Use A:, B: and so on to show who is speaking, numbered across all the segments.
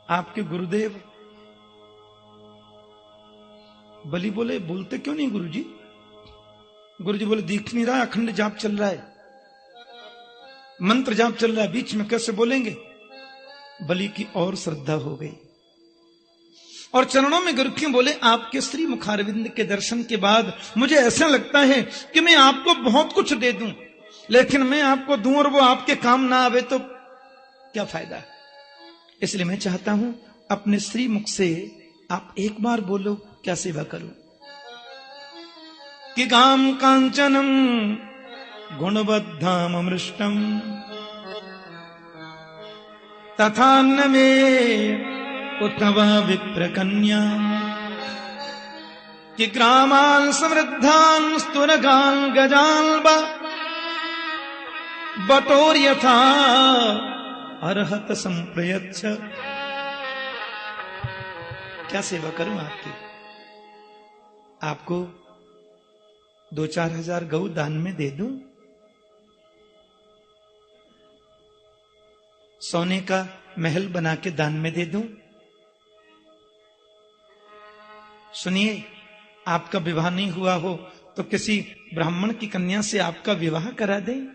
A: आपके गुरुदेव। बलि बोले बोलते क्यों नहीं गुरुजी? गुरुजी बोले दिख नहीं रहा, अखंड जाप चल रहा है, मंत्र जाप चल रहा है, बीच में कैसे बोलेंगे? बलि की और श्रद्धा हो गई और चरणों में गिर के बोले आपके श्री मुखारविंद के दर्शन के बाद मुझे ऐसा लगता है कि मैं आपको बहुत कुछ दे दूं, लेकिन मैं आपको दूं और वो आपके काम ना आवे तो क्या फायदा? इसलिए मैं चाहता हूं अपने श्री मुख से आप एक बार बोलो, क्या सेवा करूं? कि काम कांचनम गुणबद्धाम अमृष्टम तथा न में उतवा विप्रकन्या कि ग्रामान् समृद्धान् स्तुनगान् गजान् बटोर यथा अर्हत संप्रयच्छ। क्या सेवा करूं आपकी? आपको 2-4 हजार गऊ दान में दे दूं? सोने का महल बना के दान में दे दूं? सुनिए, आपका विवाह नहीं हुआ हो तो किसी ब्राह्मण की कन्या से आपका विवाह करा दें।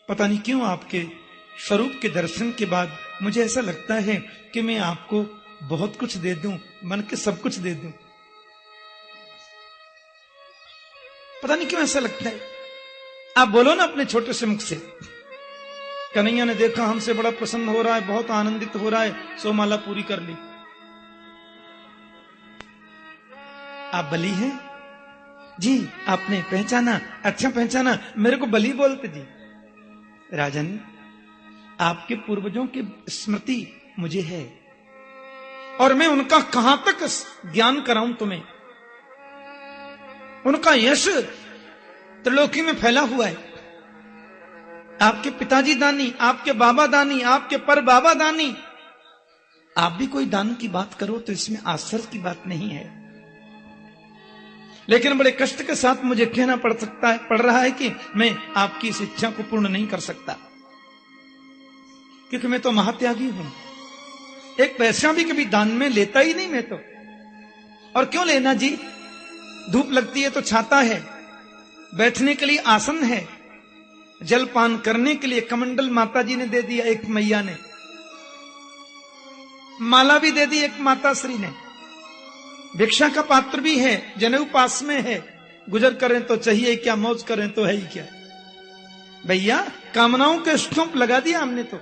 A: पता नहीं क्यों आपके स्वरूप के दर्शन के बाद मुझे ऐसा लगता है कि मैं आपको बहुत कुछ दे दूं, मन के सब कुछ दे दूं। पता नहीं क्यों ऐसा लगता है। आप बोलो ना अपने छोटे से मुख से, कन्हैया ने देखा हमसे बड़ा प्रसन्न हो रहा है, बहुत आनंदित हो रहा है, सो माला पूरी कर ली। आप बलि हैं जी? आपने पहचाना? अच्छा पहचाना, मेरे को बलि बोलते जी। राजन, आपके पूर्वजों की स्मृति मुझे है और मैं उनका कहां तक ज्ञान कराऊं तुम्हें। उनका यश त्रिलोकी में फैला हुआ है। आपके पिताजी दानी, आपके बाबा दानी, आपके पर बाबा दानी, आप भी कोई दान की बात करो तो इसमें आश्चर्य की बात नहीं है। लेकिन बड़े कष्ट के साथ मुझे कहना पड़ रहा है कि मैं आपकी इस इच्छा को पूर्ण नहीं कर सकता, क्योंकि मैं तो महात्यागी हूं। एक पैसा भी कभी दान में लेता ही नहीं मैं तो। और क्यों लेना जी? धूप लगती है तो छाता है, बैठने के लिए आसन है, जलपान करने के लिए कमंडल माता जी ने दे दिया, एक मैया ने माला भी दे दी, एक माता श्री ने भिक्षा का पात्र भी है, जनेऊ पास में है, गुजर करें तो चाहिए क्या, मौज करें तो है ही क्या। भैया कामनाओं के स्टंप लगा दिया हमने तो।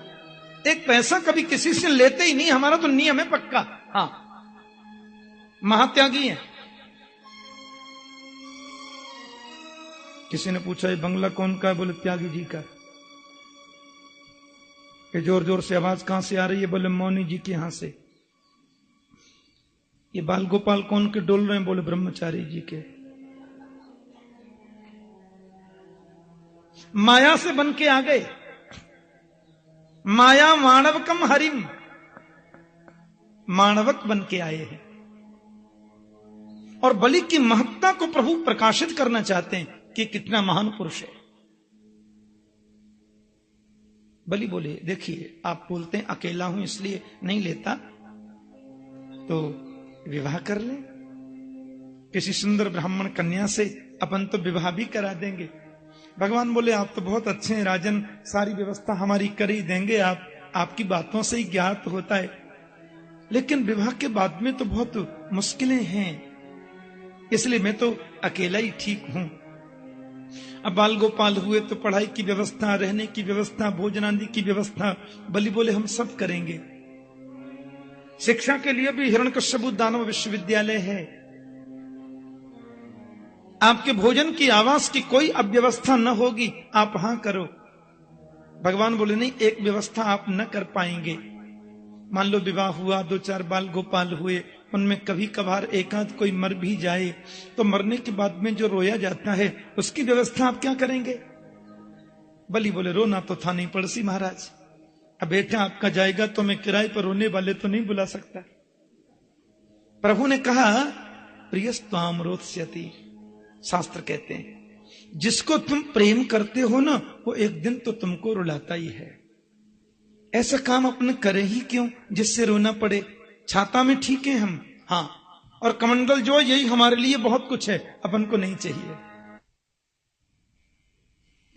A: एक पैसा कभी किसी से लेते ही नहीं, हमारा तो नियम है पक्का। हाँ, महात्यागी है। किसी ने पूछा ये बंगला कौन का है? बोले त्यागी जी का। ये जोर जोर से आवाज कहां से आ रही है? बोले मौनी जी के यहां से। ये बाल गोपाल कौन के डोल रहे हैं? बोले ब्रह्मचारी जी के। माया से बन के आ गए। माया माणवकम हरिम, माणवक बन के आए हैं और बलि की महत्ता को प्रभु प्रकाशित करना चाहते हैं कि कितना महान पुरुष है। बलि बोले देखिए, आप बोलते हैं अकेला हूं इसलिए नहीं लेता, तो विवाह कर ले किसी सुंदर ब्राह्मण कन्या से, अपन तो विवाह भी करा देंगे। भगवान बोले आप तो बहुत अच्छे हैं राजन, सारी व्यवस्था हमारी कर ही देंगे, आपकी बातों से ही ज्ञात होता है, लेकिन विवाह के बाद में तो बहुत मुश्किलें हैं, इसलिए मैं तो अकेला ही ठीक हूं। अब बाल गोपाल हुए तो पढ़ाई की व्यवस्था, रहने की व्यवस्था, भोजनादि की व्यवस्था, बलि बोले हम सब करेंगे। शिक्षा के लिए भी हिरण्यकश्यप दानव विश्वविद्यालय है। आपके भोजन की, आवास की कोई अब व्यवस्था न होगी, आप हां करो। भगवान बोले नहीं, एक व्यवस्था आप न कर पाएंगे। मान लो विवाह हुआ, 2-4 बाल गोपाल हुए, उनमें कभी कभार एकांत कोई मर भी जाए तो मरने के बाद में जो रोया जाता है उसकी व्यवस्था आप क्या करेंगे? बलि बोले रोना तो था नहीं पड़ोसी महाराज, अब बेटा आपका जाएगा तो मैं किराए पर रोने वाले तो नहीं बुला सकता। प्रभु ने कहा प्रियस्त्वाम रोत्स्यति, शास्त्र कहते हैं जिसको तुम प्रेम करते हो ना, वो एक दिन तो तुमको रुलाता ही है। ऐसा काम अपन करे ही क्यों जिससे रोना पड़े। छाता में ठीक है हम, हाँ, और कमंडल जो यही हमारे लिए बहुत कुछ है, अपन को नहीं चाहिए।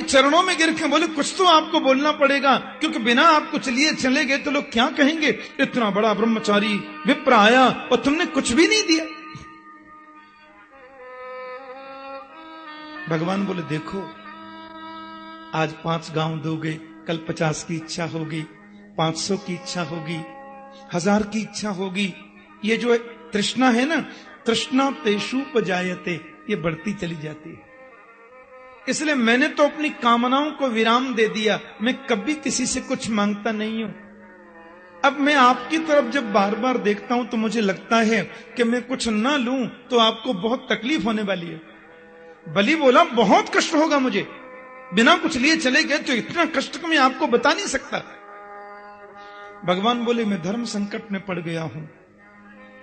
A: चरणों में गिर के बोले कुछ तो आपको बोलना पड़ेगा, क्योंकि बिना आप कुछ लिए चले गए तो लोग क्या कहेंगे, इतना बड़ा ब्रह्मचारी विप्र आया और तुमने कुछ भी नहीं दिया। भगवान बोले देखो, आज 5 गांव दोगे, कल 50 की इच्छा होगी, 500 की इच्छा होगी, 1000 की इच्छा होगी। ये जो तृष्णा है ना, तृष्णा तेषुपजायते, ये बढ़ती चली जाती है। इसलिए मैंने तो अपनी कामनाओं को विराम दे दिया, मैं कभी किसी से कुछ मांगता नहीं हूं। अब मैं आपकी तरफ जब बार बार देखता हूं तो मुझे लगता है कि मैं कुछ ना लूं तो आपको बहुत तकलीफ होने वाली है। बलि बोला बहुत कष्ट होगा मुझे, बिना कुछ लिए चले गए तो इतना कष्ट को मैं आपको बता नहीं सकता। भगवान बोले मैं धर्म संकट में पड़ गया हूं,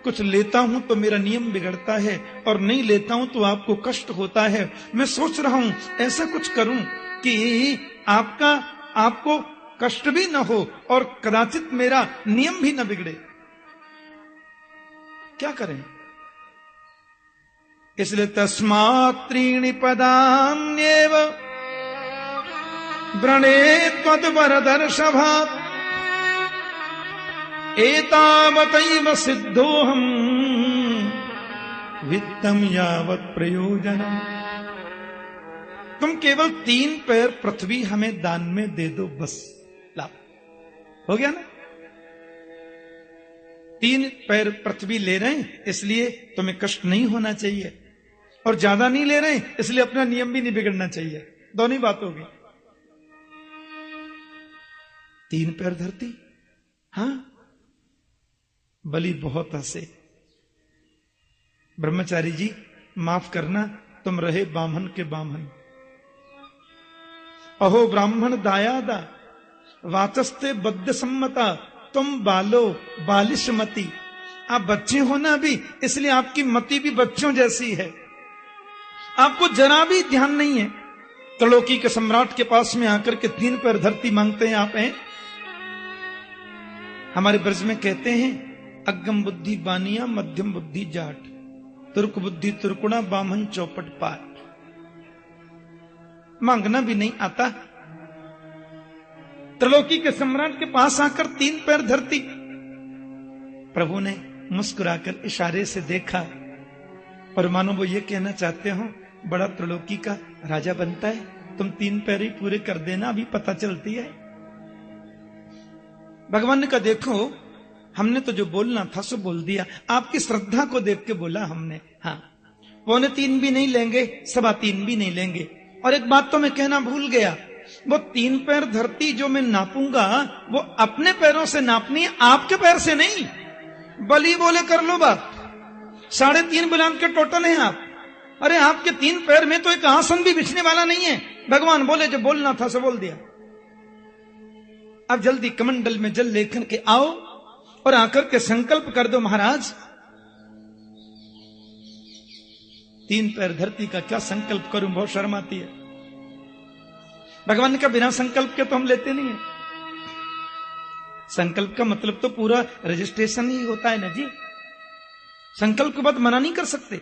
A: कुछ लेता हूं तो मेरा नियम बिगड़ता है और नहीं लेता हूं तो आपको कष्ट होता है। मैं सोच रहा हूं ऐसा कुछ करूं कि आपको कष्ट भी न हो और कदाचित मेरा नियम भी न बिगड़े। क्या करें? इसलिए तस्मात् त्रीणि पदान्येव व्रणे त्वद्वरदर्शभात् एतावतैव सिद्धोऽहम् वित्तम यावत् प्रयोजनम। तुम केवल 3 पैर पृथ्वी हमें दान में दे दो, बस लाभ हो गया ना। 3 पैर पृथ्वी ले रहे हैं इसलिए तुम्हें कष्ट नहीं होना चाहिए, और ज्यादा नहीं ले रहे हैं इसलिए अपना नियम भी नहीं बिगड़ना चाहिए। दोनों ही बात होगी। 3 पैर धरती, हाँ। बलि बहुत हंसे। ब्रह्मचारी जी माफ करना, तुम रहे बामन के बामन। अहो ब्राह्मण दायादा वाचस्ते बद्ध सम्मता, तुम बालो बालिश मति। आप बच्चे हो ना अभी, इसलिए आपकी मति भी बच्चों जैसी है, आपको जरा भी ध्यान नहीं है। त्रिलोकी के सम्राट के पास में आकर के 3 पैर धरती मांगते हैं आप हैं। हमारे ब्रज में कहते हैं अगम बुद्धि बानिया मध्यम बुद्धि जाट, तुर्क बुद्धि तुर्कुणा बामन चौपट पाट। मांगना भी नहीं आता। त्रिलोकी के सम्राट के पास आकर 3 पैर धरती। प्रभु ने मुस्कुराकर इशारे से देखा, और मानो वो ये कहना चाहते हो बड़ा त्रिलोकी का राजा बनता है, तुम 3 पैर ही पूरे कर देना, अभी पता चलती है। भगवान ने कहा देखो, हमने तो जो बोलना था सो बोल दिया, आपकी श्रद्धा को देख के बोला हमने। हाँ, वो 3 भी नहीं लेंगे, 3.25 भी नहीं लेंगे। और एक बात तो मैं कहना भूल गया, वो 3 पैर धरती जो मैं नापूंगा वो अपने पैरों से नापनी है, आपके पैर से नहीं। बलि बोले कर लो बात, 3.5 बुलंद के टोटल हैं आप। अरे आपके 3 पैर में तो एक आसन भी बिछने वाला नहीं है। भगवान बोले जो बोलना था सो बोल दिया। अब जल्दी कमंडल में जल लेकर के आओ और आकर के संकल्प कर दो महाराज। 3 पैर धरती का क्या संकल्प करूं, बहुत शर्म आती है। भगवान का बिना संकल्प के तो हम लेते नहीं है। संकल्प का मतलब तो पूरा रजिस्ट्रेशन ही होता है ना जी। संकल्प के बाद मना नहीं कर सकते।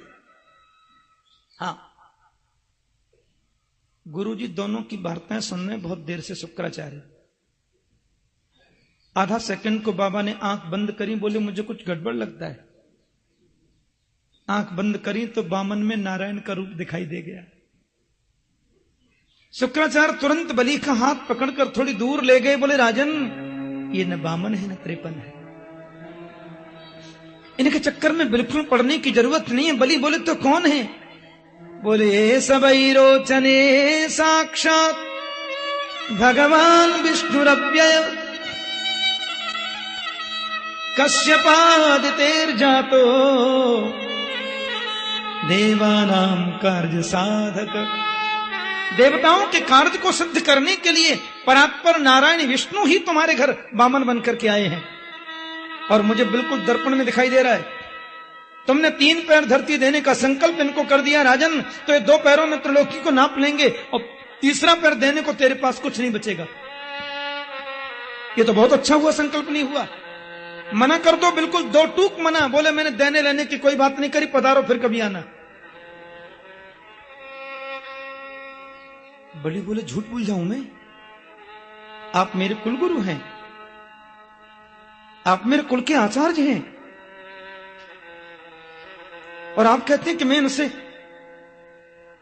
A: हाँ, गुरुजी दोनों की वार्ताएं सुन रहे बहुत देर से। शुक्राचार्य आधा सेकंड को बाबा ने आंख बंद करी, बोले मुझे कुछ गड़बड़ लगता है। आंख बंद करी तो बामन में नारायण का रूप दिखाई दे गया। शुक्राचार्य तुरंत बलि का हाथ पकड़कर थोड़ी दूर ले गए, बोले राजन ये न बामन है न त्रेपन है, इनके चक्कर में बिल्कुल पड़ने की जरूरत नहीं है। बलि बोले तो कौन है? बोले सबई रोचने साक्षात भगवान विष्णुरव्यय कश्यपादितेर्जातो देवानां कार्य साधक। देवताओं के कार्य को सिद्ध करने के लिए परात्पर नारायण विष्णु ही तुम्हारे घर बामन बनकर के आए हैं, और मुझे बिल्कुल दर्पण में दिखाई दे रहा है। तुमने 3 पैर धरती देने का संकल्प इनको कर दिया राजन, तो ये 2 पैरों में त्रिलोकी को नाप लेंगे और तीसरा पैर देने को तेरे पास कुछ नहीं बचेगा। ये तो बहुत अच्छा हुआ, संकल्प नहीं हुआ। मना कर दो, बिल्कुल दो टूक मना। बोले मैंने देने लेने की कोई बात नहीं करी, पधारो फिर कभी आना। बलि बोले झूठ बोल जाऊं मैं? आप मेरे कुलगुरु हैं, आप मेरे कुल के आचार्य हैं, और आप कहते हैं कि मैं इनसे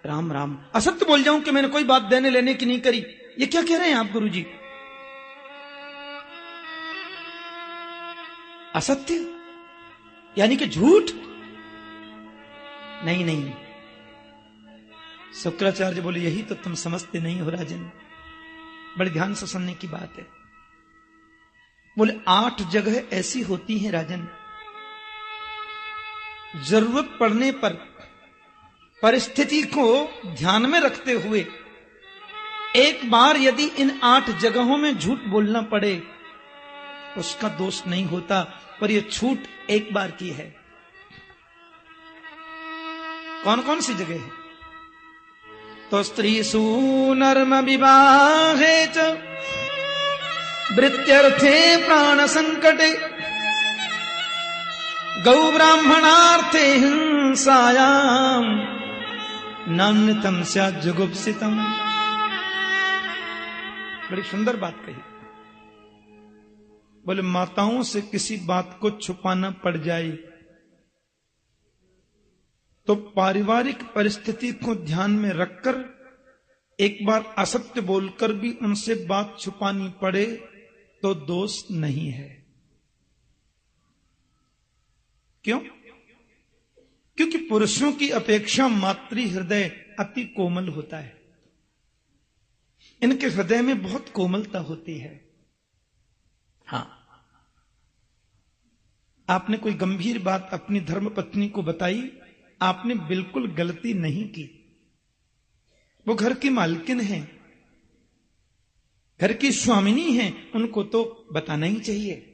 A: राम राम असत्य बोल जाऊं कि मैंने कोई बात देने लेने की नहीं करी। ये क्या कह रहे हैं आप गुरुजी? असत्य यानी कि झूठ? नहीं नहीं, शुक्राचार्य बोले यही तो तुम समझते नहीं हो राजन, बड़े ध्यान से सुनने की बात है। बोले 8 जगह ऐसी होती हैं राजन, जरूरत पड़ने पर परिस्थिति को ध्यान में रखते हुए एक बार यदि इन 8 जगहों में झूठ बोलना पड़े उसका दोष नहीं होता, पर यह छूट एक बार की है। कौन कौन सी जगह है? तो स्त्रीषु नर्म विवाहे च वृत्यर्थे प्राण संकटे गौ ब्राह्मणार्थे हिंसायाम नान्यतम स्यात् जुगुप्सितम। बड़ी सुंदर बात कही। बोले माताओं से किसी बात को छुपाना पड़ जाए तो पारिवारिक परिस्थिति को ध्यान में रखकर एक बार असत्य बोलकर भी उनसे बात छुपानी पड़े तो दोष नहीं है। क्यों? क्योंकि पुरुषों की अपेक्षा मातृ हृदय अति कोमल होता है, इनके हृदय में बहुत कोमलता होती है। हां, आपने कोई गंभीर बात अपनी धर्मपत्नी को बताई, आपने बिल्कुल गलती नहीं की। वो घर की मालकिन है, घर की स्वामिनी है, उनको तो बताना ही चाहिए।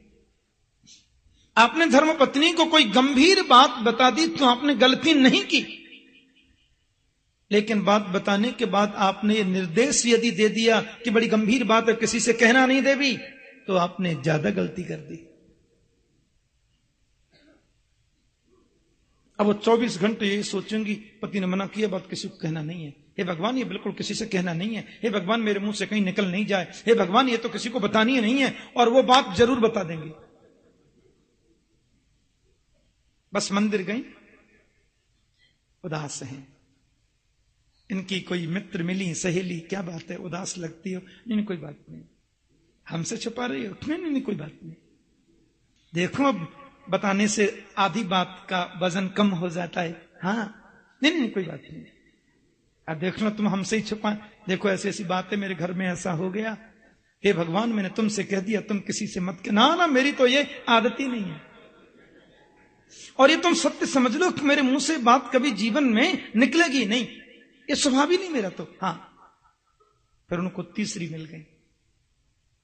A: आपने धर्मपत्नी को कोई गंभीर बात बता दी तो आपने गलती नहीं की, लेकिन बात बताने के बाद आपने ये निर्देश यदि दे दिया कि बड़ी गंभीर बात है, किसी से कहना नहीं देवी, तो आपने ज्यादा गलती कर दी। अब वो 24 घंटे यही सोचेंगी पति ने मना किया, बात किसी को कहना नहीं है। हे भगवान, ये बिल्कुल किसी से कहना नहीं है। हे भगवान, मेरे मुंह से कहीं निकल नहीं जाए। हे भगवान, ये तो किसी को बतानी ही नहीं है। और वो बात जरूर बता देंगी। बस मंदिर गई, उदास हैं। इनकी कोई मित्र मिली, सहेली, क्या बात है उदास लगती हो? नहीं, कोई बात नहीं। हमसे छुपा रही हो? नहीं, कोई बात नहीं। देखो, अब बताने से आधी बात का वजन कम हो जाता है। हाँ, नहीं, कोई बात नहीं। अब देख लो, तुम हमसे ही छुपा। देखो, ऐसी ऐसी बात है, मेरे घर में ऐसा हो गया। हे भगवान, मैंने तुमसे कह दिया, तुम किसी से मत कहना। ना, मेरी तो ये आदत ही नहीं है। और ये तुम सत्य समझ लो कि मेरे मुंह से बात कभी जीवन में निकलेगी नहीं, ये स्वभाव ही नहीं मेरा तो। हाँ, फिर उनको तीसरी मिल गई।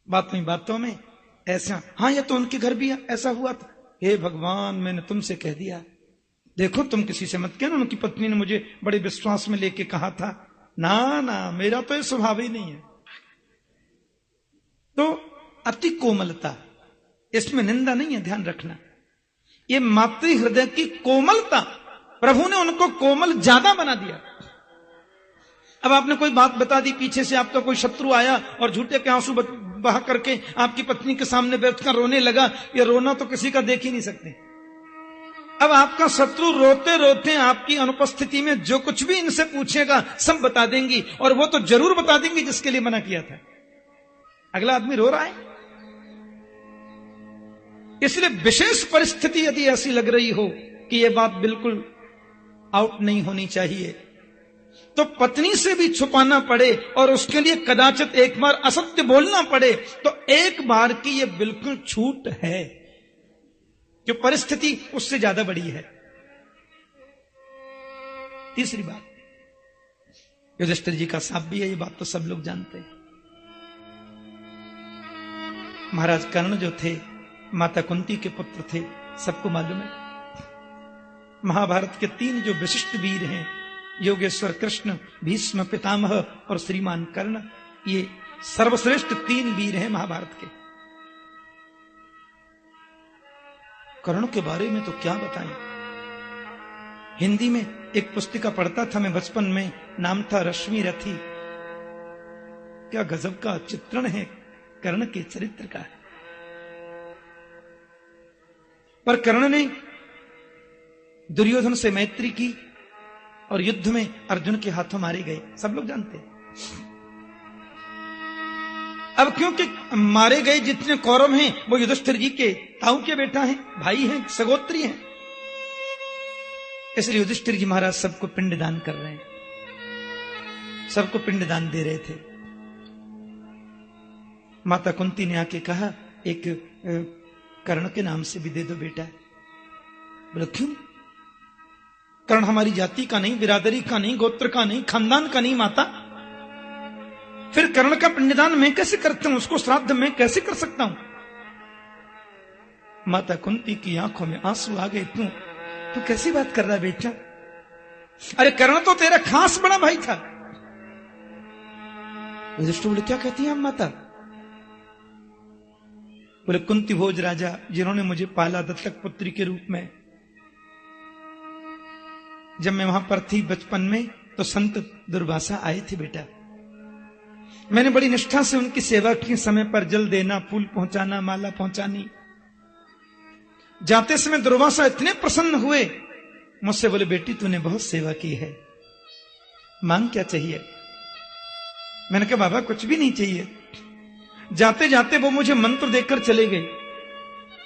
A: बातों में ऐसा, हाँ, ये तो उनके घर भी ऐसा हुआ था। हे भगवान, मैंने तुमसे कह दिया, देखो तुम किसी से मत कहना। उनकी पत्नी ने मुझे बड़े विश्वास में लेके कहा था। ना, मेरा तो ये स्वभाव ही नहीं है। तो अति कोमलता, इसमें निंदा नहीं है, ध्यान रखना। ये मातृ हृदय की कोमलता, प्रभु ने उनको कोमल ज्यादा बना दिया। अब आपने कोई बात बता दी, पीछे से आपका कोई शत्रु आया और झूठे के आंसू बहा करके आपकी पत्नी के सामने बैठकर रोने लगा। ये रोना तो किसी का देख ही नहीं सकते। अब आपका शत्रु रोते रोते आपकी अनुपस्थिति में जो कुछ भी इनसे पूछेगा सब बता देंगी, और वो तो जरूर बता देंगी जिसके लिए मना किया था। अगला आदमी रो रहा है, इसलिए विशेष परिस्थिति यदि ऐसी लग रही हो कि यह बात बिल्कुल आउट नहीं होनी चाहिए, तो पत्नी से भी छुपाना पड़े और उसके लिए कदाचित एक बार असत्य बोलना पड़े, तो एक बार की यह बिल्कुल छूट है, जो परिस्थिति उससे ज्यादा बड़ी है। तीसरी बात, युधिष्ठिर जी का साप भी है, ये बात तो सब लोग जानते हैं। महाराज कर्ण जो थे, माता कुंती के पुत्र थे, सबको मालूम है। महाभारत के 3 जो विशिष्ट वीर हैं, योगेश्वर कृष्ण, भीष्म पितामह और श्रीमान कर्ण, ये सर्वश्रेष्ठ 3 वीर हैं महाभारत के। कर्ण के बारे में तो क्या बताएं। हिंदी में एक पुस्तिका पढ़ता था मैं बचपन में, नाम था रश्मि रथी। क्या गजब का चित्रण है कर्ण के चरित्र का। पर कर्ण ने दुर्योधन से मैत्री की और युद्ध में अर्जुन के हाथों मारे गए, सब लोग जानते हैं। अब क्योंकि मारे गए जितने कौरव हैं वो युधिष्ठिर जी के ताऊ के बेटा हैं, भाई हैं, सगोत्री हैं, इसलिए युधिष्ठिर जी महाराज सबको पिंडदान कर रहे हैं, सबको पिंडदान दे रहे थे। माता कुंती ने आके कहा एक कर्ण के नाम से भी दे दो बेटा। बोले क्यों? कर्ण हमारी जाति का नहीं, बिरादरी का नहीं, गोत्र का नहीं, खानदान का नहीं माता। फिर कर्ण का पिंडदान मैं कैसे करता हूं, उसको श्राद्ध मैं कैसे कर सकता हूं? माता कुंती की आंखों में आंसू आ गए। तू कैसी बात कर रहा बेटा? अरे कर्ण तो तेरा खास बड़ा भाई था। युधिष्ठिर बोले क्या कहती हैं आप माता? बोले कुंती भोज राजा जिन्होंने मुझे पाला दत्तक पुत्री के रूप में, जब मैं वहां पर थी बचपन में तो संत दुर्वासा आए थे बेटा। मैंने बड़ी निष्ठा से उनकी सेवा की, समय पर जल देना, फूल पहुंचाना, माला पहुंचानी। जाते समय दुर्वासा इतने प्रसन्न हुए मुझसे, बोले बेटी तूने बहुत सेवा की है, मांग क्या चाहिए? मैंने कहा बाबा कुछ भी नहीं चाहिए। जाते जाते वो मुझे मंत्र देकर चले गए,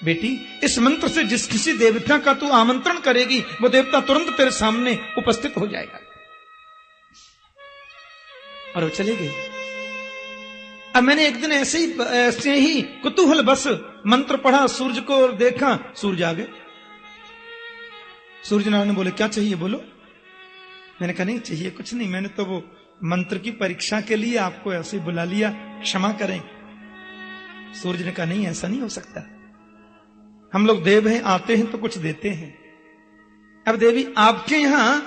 A: बेटी इस मंत्र से जिस किसी देवता का तू आमंत्रण करेगी वो देवता तुरंत तेरे सामने उपस्थित हो जाएगा। और वो चले गए। अब मैंने एक दिन ऐसे ही कुतूहल बस मंत्र पढ़ा, सूरज को देखा, सूरज आ गए। सूर्य नारायण बोले क्या चाहिए बोलो? मैंने कहा नहीं चाहिए कुछ नहीं, मैंने तो वो मंत्र की परीक्षा के लिए आपको ऐसे बुला लिया, क्षमा करें। सूर्य ने कहा नहीं ऐसा नहीं हो सकता, हम लोग देव हैं, आते हैं तो कुछ देते हैं। अब देवी आपके यहां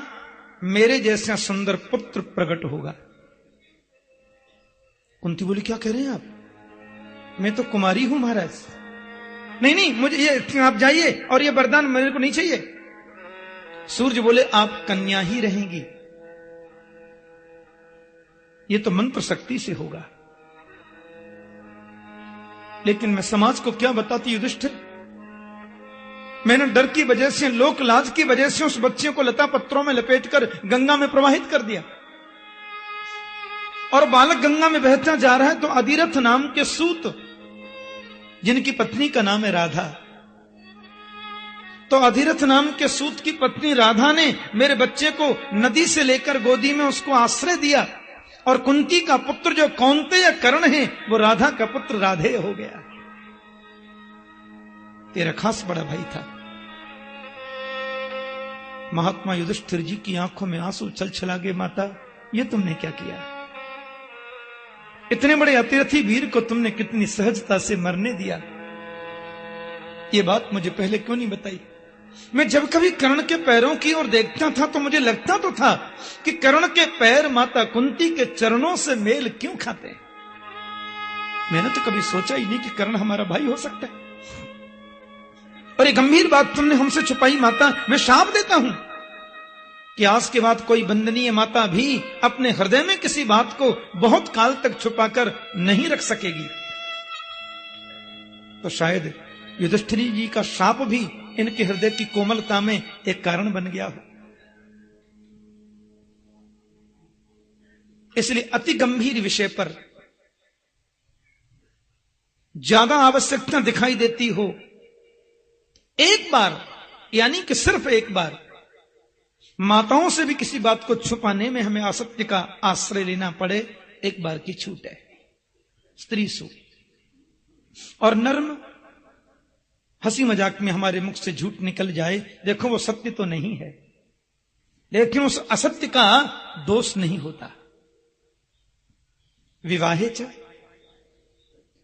A: मेरे जैसा सुंदर पुत्र प्रकट होगा। कुंती बोली क्या कह रहे हैं आप? मैं तो कुमारी हूं महाराज। नहीं नहीं मुझे ये, आप जाइए और ये वरदान मेरे को नहीं चाहिए। सूर्य बोले आप कन्या ही रहेंगी, ये तो मंत्र शक्ति से होगा। लेकिन मैं समाज को क्या बताती युधिष्ठिर? मैंने डर की वजह से, लोक लाज की वजह से उस बच्चे को लता पत्रों में लपेटकर गंगा में प्रवाहित कर दिया। और बालक गंगा में बहता जा रहा है तो अधिरथ नाम के सूत, जिनकी पत्नी का नाम है राधा, तो अधिरथ नाम के सूत की पत्नी राधा ने मेरे बच्चे को नदी से लेकर गोदी में उसको आश्रय दिया। और कुंती का पुत्र जो कौंतेय कर्ण है वो राधा का पुत्र राधेय हो गया। तेरा खास बड़ा भाई था। महात्मा युधिष्ठिर जी की आंखों में आंसू छल छला गए। माता ये तुमने क्या किया? इतने बड़े अतिरथी वीर को तुमने कितनी सहजता से मरने दिया। ये बात मुझे पहले क्यों नहीं बताई? मैं जब कभी कर्ण के पैरों की ओर देखता था तो मुझे लगता तो था कि कर्ण के पैर माता कुंती के चरणों से मेल क्यों खाते हैं। मैंने तो कभी सोचा ही नहीं कि कर्ण हमारा भाई हो सकता है। और ये गंभीर बात तुमने हमसे छुपाई माता। मैं शाप देता हूं कि आज के बाद कोई वंदनीय माता भी अपने हृदय में किसी बात को बहुत काल तक छुपाकर नहीं रख सकेगी। तो शायद युधिष्ठिर जी का शाप भी इनके हृदय की कोमलता में एक कारण बन गया हो। इसलिए अति गंभीर विषय पर ज्यादा आवश्यकता दिखाई देती हो, एक बार यानी कि सिर्फ एक बार माताओं से भी किसी बात को छुपाने में हमें असत्य का आश्रय लेना पड़े, एक बार की छूट है। स्त्री सूक्त और नर्म हंसी मजाक में हमारे मुख से झूठ निकल जाए, देखो वो सत्य तो नहीं है, लेकिन उस असत्य का दोष नहीं होता। विवाहे च,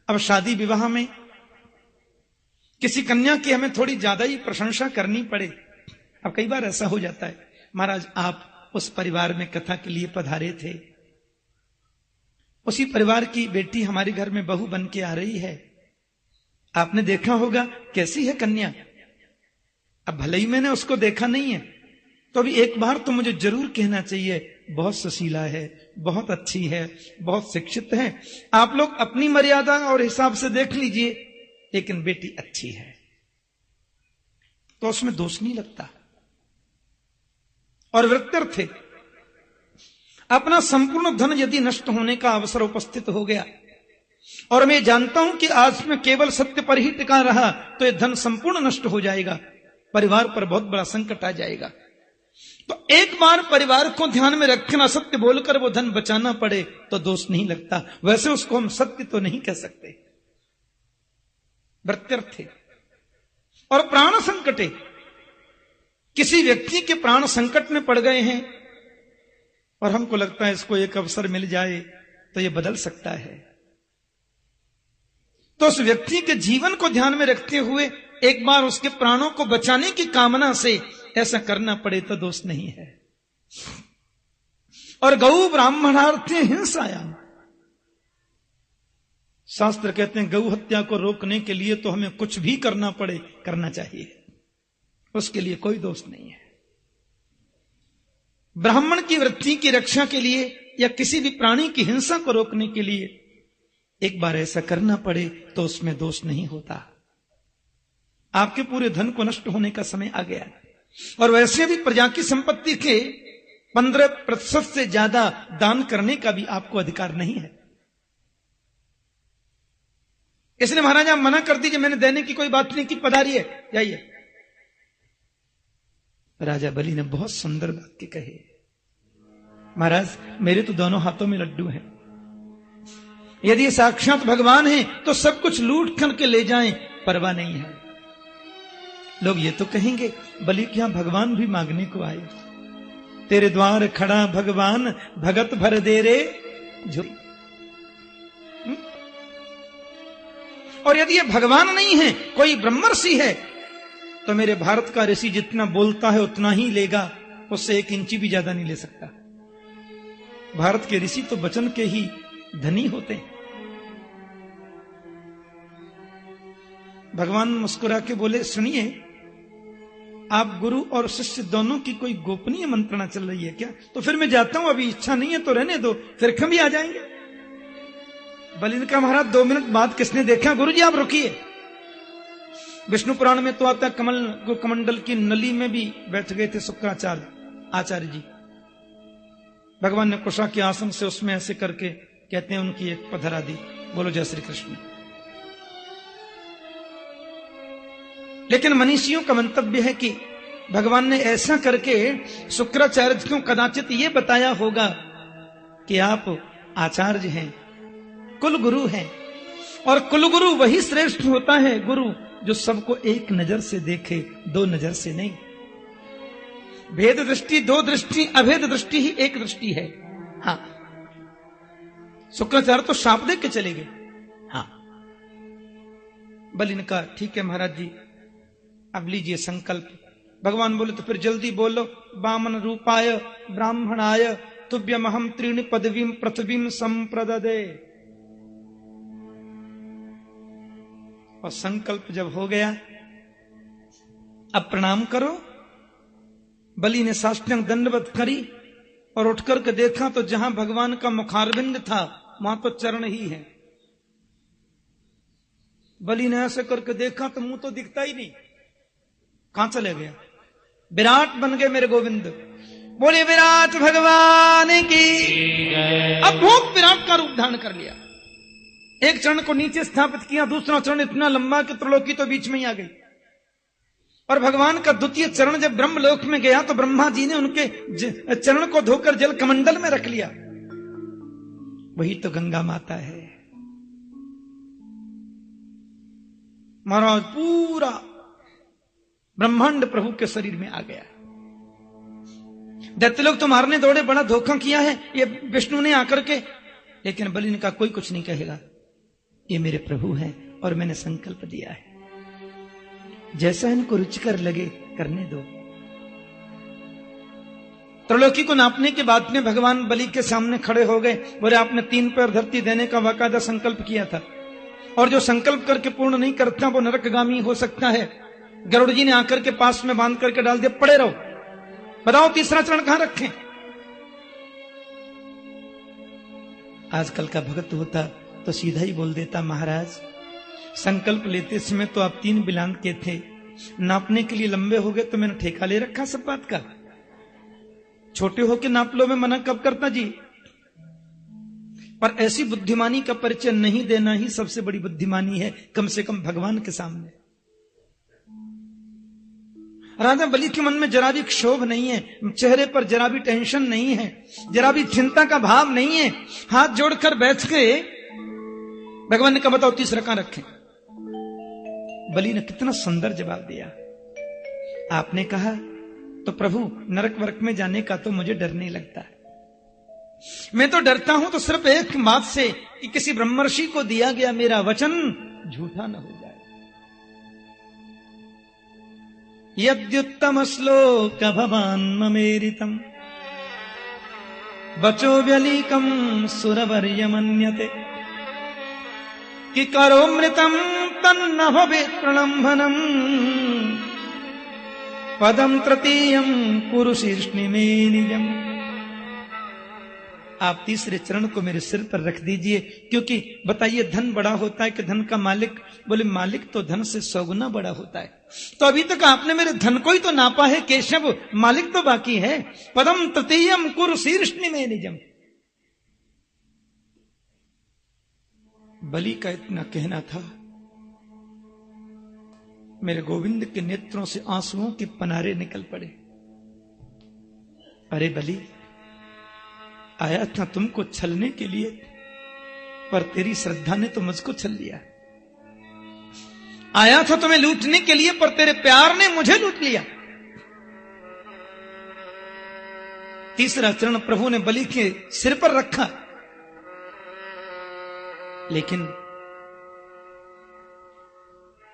A: अब शादी विवाह में किसी कन्या की हमें थोड़ी ज्यादा ही प्रशंसा करनी पड़े। अब कई बार ऐसा हो जाता है, महाराज आप उस परिवार में कथा के लिए पधारे थे, उसी परिवार की बेटी हमारे घर में बहू बन के आ रही है, आपने देखा होगा कैसी है कन्या। अब भले ही मैंने उसको देखा नहीं है, तो अभी एक बार तो मुझे जरूर कहना चाहिए, बहुत सुशीला है, बहुत अच्छी है, बहुत शिक्षित है। आप लोग अपनी मर्यादा और हिसाब से देख लीजिए, लेकिन बेटी अच्छी है, तो उसमें दोष नहीं लगता। और वृत्त्यर्थ अपना संपूर्ण धन यदि नष्ट होने का अवसर उपस्थित हो गया, और मैं जानता हूं कि आज में केवल सत्य पर ही टिका रहा तो यह धन संपूर्ण नष्ट हो जाएगा, परिवार पर बहुत बड़ा संकट आ जाएगा, तो एक बार परिवार को ध्यान में रखना, सत्य बोलकर वो धन बचाना पड़े तो दोष नहीं लगता। वैसे उसको हम सत्य तो नहीं कह सकते। वृत्त्यर्थ और प्राण संकटे, किसी व्यक्ति के प्राण संकट में पड़ गए हैं और हमको लगता है इसको एक अवसर मिल जाए तो ये बदल सकता है, तो उस व्यक्ति के जीवन को ध्यान में रखते हुए एक बार उसके प्राणों को बचाने की कामना से ऐसा करना पड़े तो दोष नहीं है। और गौ ब्राह्मणार्थे हिंसायाम, शास्त्र कहते हैं गौ हत्या को रोकने के लिए तो हमें कुछ भी करना पड़े करना चाहिए, उसके लिए कोई दोष नहीं है। ब्राह्मण की वृत्ति की रक्षा के लिए या किसी भी प्राणी की हिंसा को रोकने के लिए एक बार ऐसा करना पड़े तो उसमें दोष नहीं होता। आपके पूरे धन को नष्ट होने का समय आ गया, और वैसे भी प्रजा की संपत्ति के 15% से ज्यादा दान करने का भी आपको अधिकार नहीं है। इसलिए महाराज आप मना कर दीजिए, मैंने देने की कोई बात नहीं की, पधारिए जाइए। राजा बलि ने बहुत सुंदर वाक्य कहे, महाराज मेरे तो दोनों हाथों में लड्डू हैं, यदि ये साक्षात भगवान हैं तो सब कुछ लूट करके ले जाएं, परवाह नहीं है। लोग ये तो कहेंगे बलि क्या भगवान भी मांगने को आए, तेरे द्वार खड़ा भगवान भगत भर दे रे झोली। और यदि ये भगवान नहीं है, कोई ब्रह्मर्षि है, तो मेरे भारत का ऋषि जितना बोलता है उतना ही लेगा, उससे 1 इंची भी ज्यादा नहीं ले सकता। भारत के ऋषि तो वचन के ही धनी होते हैं। भगवान मुस्कुरा के बोले, सुनिए आप गुरु और शिष्य दोनों की कोई गोपनीय मंत्रणा चल रही है क्या? तो फिर मैं जाता हूं, अभी इच्छा नहीं है तो रहने दो, फिर कभी आ जाएंगे। बलि ने कहा महाराज 2 मिनट बाद किसने देखा? गुरु जी आप रुकिए। विष्णु पुराण में तो आता है कमंडल की नली में भी बैठ गए थे शुक्राचार्य आचार्य जी। भगवान ने कुशा के आसन से उसमें ऐसे करके कहते हैं उनकी एक पधरा दी। बोलो जय श्री कृष्ण। लेकिन मनीषियों का मंतव्य है कि भगवान ने ऐसा करके शुक्राचार्य को कदाचित ये बताया होगा कि आप आचार्य हैं, कुल गुरु हैं, और कुल गुरु वही श्रेष्ठ होता है गुरु जो सबको एक नजर से देखे, 2 नजर से नहीं। भेद दृष्टि 2 दृष्टि, अभेद दृष्टि ही एक दृष्टि है। हाँ, शुक्राचार्य तो शाप दे के चले गए। हाँ, बलि ने कहा ठीक है महाराज जी, अब लीजिए संकल्प। भगवान बोले तो फिर जल्दी बोलो। वामन रूपाय ब्राह्मणाय तुभ्यमहं 3 पदवीं पृथ्वीं संप्रददे। और संकल्प जब हो गया, अब प्रणाम करो। बलि ने साष्टांग दंडवत करी और उठकर के देखा तो जहां भगवान का मुखारविंद था वहां तो चरण ही है। बलि ने ऐसे करके देखा तो मुंह तो दिखता ही नहीं, कहां चले गया? विराट बन गए मेरे गोविंद। बोले विराट भगवान की। अब भूख विराट का रूप धारण कर लिया। एक चरण को नीचे स्थापित किया, दूसरा चरण इतना लंबा कि त्रिलोकी तो बीच में ही आ गई। और भगवान का द्वितीय चरण जब ब्रह्मलोक में गया तो ब्रह्मा जी ने उनके चरण को धोकर जल कमंडल में रख लिया। वही तो गंगा माता है महाराज। पूरा ब्रह्मांड प्रभु के शरीर में आ गया। दैत्य लोग तो मारने दौड़े, बड़ा धोखा किया है ये विष्णु ने आकर के। लेकिन बलि ने कहा कोई कुछ नहीं कहेगा, ये मेरे प्रभु हैं और मैंने संकल्प दिया है, जैसा इनको रुचिकर लगे करने दो। त्रिलोकी को नापने के बाद में भगवान बलि के सामने खड़े हो गए। बोले आपने 3 पैर धरती देने का बाकायदा संकल्प किया था, और जो संकल्प करके पूर्ण नहीं करता वो नरकगामी हो सकता है। गरुड़ जी ने आकर के पास में बांध करके डाल दिया, पड़े रहो, बताओ तीसरा चरण कहां रखें। आजकल का भक्त होता तो सीधा ही बोल देता, महाराज संकल्प लेते समय तो आप 3 बिलान के थे, नापने के लिए लंबे हो गए तो मैंने ठेका ले रखा सब बात का, छोटे होके नाप लो, मैं मना कब करता जी। पर ऐसी बुद्धिमानी का परिचय नहीं देना ही सबसे बड़ी बुद्धिमानी है, कम से कम भगवान के सामने। राजा बलि के मन में जरा भी क्षोभ नहीं है, चेहरे पर जरा भी टेंशन नहीं है, जरा भी चिंता का भाव नहीं है। हाथ जोड़कर बैठ के भगवान ने कहा, बताओ तीसरा कहां रखें। बलि ने कितना सुंदर जवाब दिया। आपने कहा तो प्रभु नरक वर्क में जाने का तो मुझे डर नहीं लगता, मैं तो डरता हूं तो सिर्फ एक बात से कि किसी ब्रह्मर्षि को दिया गया मेरा वचन झूठा न हो जाए। यद्युत्तम श्लोक भवान ममेरितम बचो व्यलीकम सुरवर्य मन्यते कि करोमृतम तन्न भवेत् प्रलंभनम पदम तृतीयम कुरु शीर्ष्णि में निजम। आप तीसरे चरण को मेरे सिर पर रख दीजिए, क्योंकि बताइए धन बड़ा होता है कि धन का मालिक? बोले मालिक तो धन से 100 गुना बड़ा होता है। तो अभी तक आपने मेरे धन को ही तो नापा है केशव, मालिक तो बाकी है। पदम तृतीयम कुरु शीर्ष्णि में निजम। बलि का इतना कहना था, मेरे गोविंद के नेत्रों से आंसुओं के पनारे निकल पड़े। अरे बलि, आया था तुमको छलने के लिए, पर तेरी श्रद्धा ने तो मुझको छल लिया। आया था तुम्हें लूटने के लिए, पर तेरे प्यार ने मुझे लूट लिया। तीसरा चरण प्रभु ने बलि के सिर पर रखा, लेकिन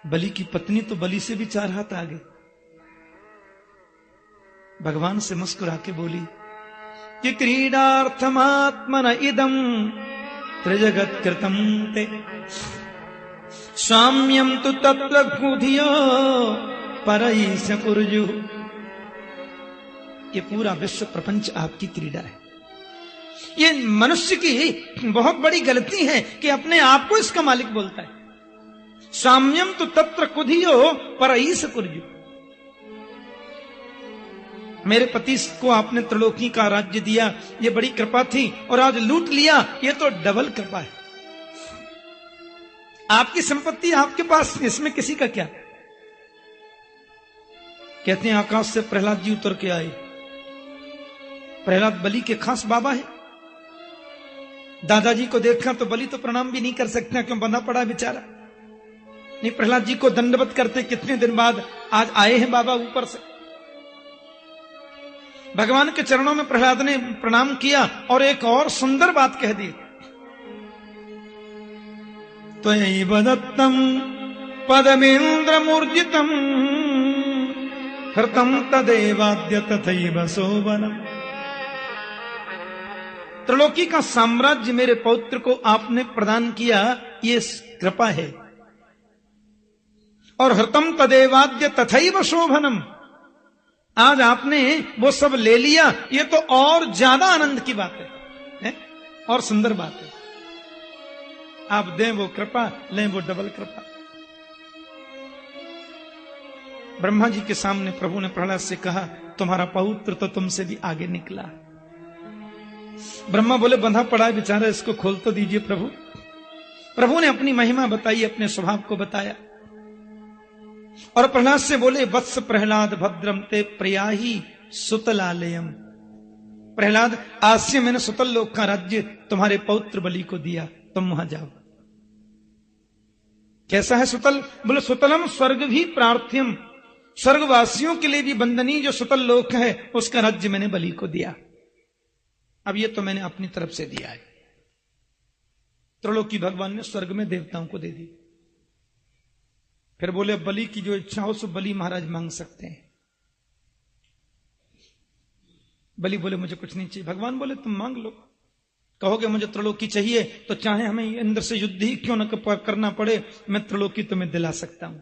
A: बलि की पत्नी तो बलि से भी 4 हाथ आगे। भगवान से मुस्कुरा के बोली कि क्रीडार्थमात्मन इदम त्रिजगत कृतम ते साम्यम तु तत्र कुधियो परईश कुर्जु। ये पूरा विश्व प्रपंच आपकी क्रीड़ा है। ये मनुष्य की बहुत बड़ी गलती है कि अपने आप को इसका मालिक बोलता है। साम्यम तो तत्र कुधियो परईश कुर्जु। मेरे पति को आपने त्रिलोकी का राज्य दिया, ये बड़ी कृपा थी, और आज लूट लिया, ये तो डबल कृपा है। आपकी संपत्ति आपके पास, इसमें किसी का क्या। कहते हैं आकाश से प्रहलाद जी उतर के आए। प्रहलाद बलि के खास बाबा है। दादाजी को देखा तो बलि तो प्रणाम भी नहीं कर सकता, क्यों बंधा पड़ा बेचारा। नहीं, प्रहलाद जी को दंडवत करते कितने दिन बाद आज आए हैं बाबा ऊपर से। भगवान के चरणों में प्रहलाद ने प्रणाम किया और एक और सुंदर बात कह दी। त्वयैव दत्तम पदमेन्द्र मूर्जितम हृतम तदेवाद्य तथैव शोभनम। त्रिलोकी का साम्राज्य मेरे पौत्र को आपने प्रदान किया, ये कृपा है। और हृतम तदेवाद्य तथैव शोभनम, आज आपने वो सब ले लिया, ये तो और ज्यादा आनंद की बात है और सुंदर बात है। आप दें वो कृपा, लें वो डबल कृपा। ब्रह्मा जी के सामने प्रभु ने प्रहलाद से कहा, तुम्हारा पौत्र तो तुमसे भी आगे निकला। ब्रह्मा बोले बंधा पड़ा है बेचारा, इसको खोल तो दीजिए प्रभु। प्रभु ने अपनी महिमा बताई, अपने स्वभाव को बताया, और प्रहलाद से बोले वत्स प्रहलाद भद्रम ते प्रियाही सुतलालयम। प्रहलाद, आज से मैंने सुतल लोक का राज्य तुम्हारे पौत्र बलि को दिया, तुम वहां जाओ। कैसा है सुतल? बोले सुतलम स्वर्ग भी प्रार्थ्यम, स्वर्गवासियों के लिए भी वंदनीय जो सुतल लोक है, उसका राज्य मैंने बलि को दिया। अब ये तो मैंने अपनी तरफ से दिया है। त्रिलोकी भगवान ने स्वर्ग में देवताओं को दे दी। फिर बोले बलि की जो इच्छा हो सो बलि महाराज मांग सकते हैं। बलि बोले मुझे कुछ नहीं चाहिए। भगवान बोले तुम मांग लो, कहोगे मुझे त्रिलोकी चाहिए तो चाहे हमें इंद्र से युद्ध ही क्यों न करना पड़े, मैं त्रिलोकी तुम्हें दिला सकता हूं।